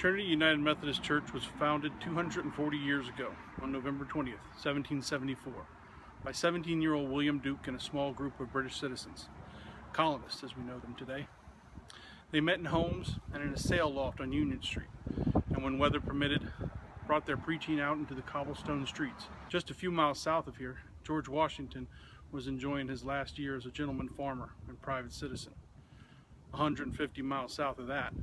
Trinity United Methodist Church was founded 240 years ago on November 20th, 1774, by 17-year-old William Duke and a small group of British citizens, colonists as we know them today. They met in homes and in a sail loft on Union Street, and when weather permitted, brought their preaching out into the cobblestone streets. Just a few miles south of here, George Washington was enjoying his last year as a gentleman farmer and private citizen. 150 miles south of that,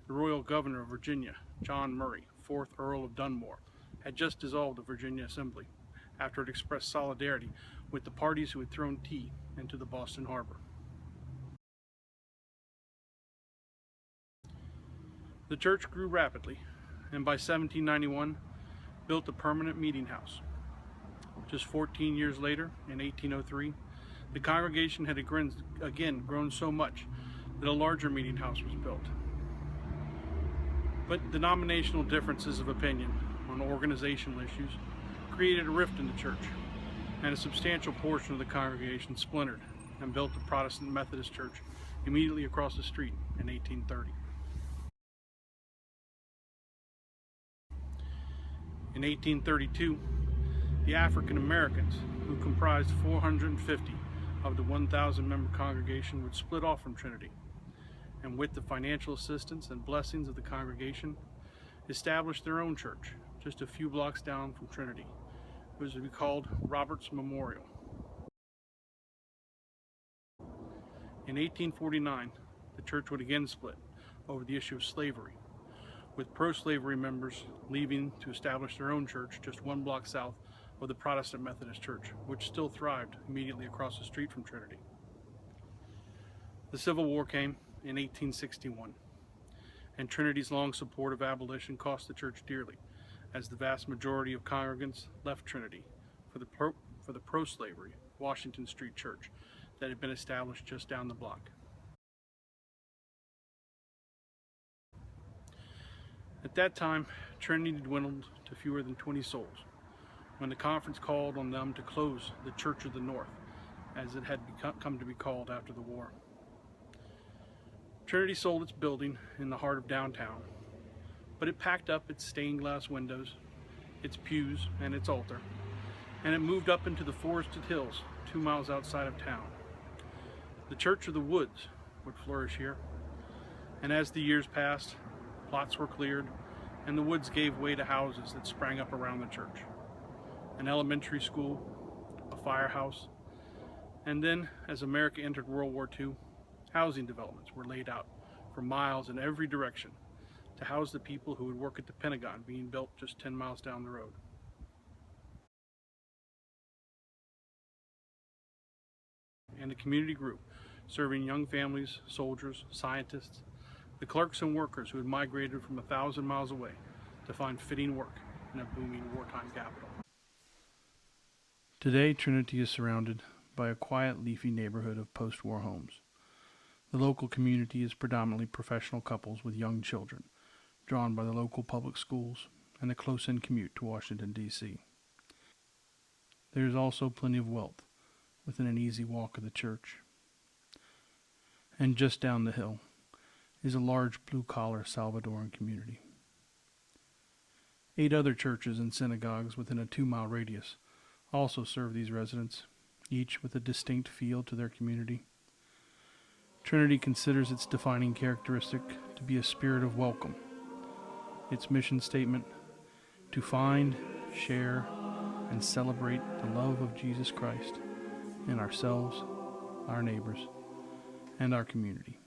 the Royal Governor of Virginia, John Murray, 4th Earl of Dunmore, had just dissolved the Virginia Assembly after it expressed solidarity with the parties who had thrown tea into the Boston Harbor. The church grew rapidly, and by 1791 built a permanent meeting house. Just 14 years later, in 1803, the congregation had again grown so much that a larger meeting house was built. But denominational differences of opinion on organizational issues created a rift in the church, and a substantial portion of the congregation splintered and built the Protestant Methodist Church immediately across the street in 1830. In 1832, the African Americans, who comprised 450 of the 1,000-member congregation, would split off from Trinity, and with the financial assistance and blessings of the congregation, established their own church just a few blocks down from Trinity. It was to be called Robert's Memorial. In 1849, the church would again split over the issue of slavery, with pro-slavery members leaving to establish their own church just 1 block south of the Protestant Methodist Church, which still thrived immediately across the street from Trinity. The Civil War came in 1861, and Trinity's long support of abolition cost the church dearly, as the vast majority of congregants left Trinity for the pro-slavery Washington Street Church that had been established just down the block. At that time, Trinity dwindled to fewer than 20 souls when the conference called on them to close the Church of the North, as it had come to be called after the war. Trinity sold its building in the heart of downtown, but it packed up its stained glass windows, its pews, and its altar, and it moved up into the forested hills 2 miles outside of town. The Church of the Woods would flourish here, and as the years passed, plots were cleared, and the woods gave way to houses that sprang up around the church. An elementary school, a firehouse, and then, as America entered World War II, housing developments were laid out for miles in every direction to house the people who would work at the Pentagon being built just 10 miles down the road. And the community grew, serving young families, soldiers, scientists, the clerks and workers who had migrated from 1,000 miles away to find fitting work in a booming wartime capital. Today, Trinity is surrounded by a quiet, leafy neighborhood of post-war homes. The local community is predominantly professional couples with young children, drawn by the local public schools and the close-in commute to Washington, D.C. There is also plenty of wealth within an easy walk of the church. And just down the hill is a large blue-collar Salvadoran community. 8 other churches and synagogues within a 2-mile radius also serve these residents, each with a distinct feel to their community. Trinity considers its defining characteristic to be a spirit of welcome. Its mission statement, to find, share, and celebrate the love of Jesus Christ in ourselves, our neighbors, and our community.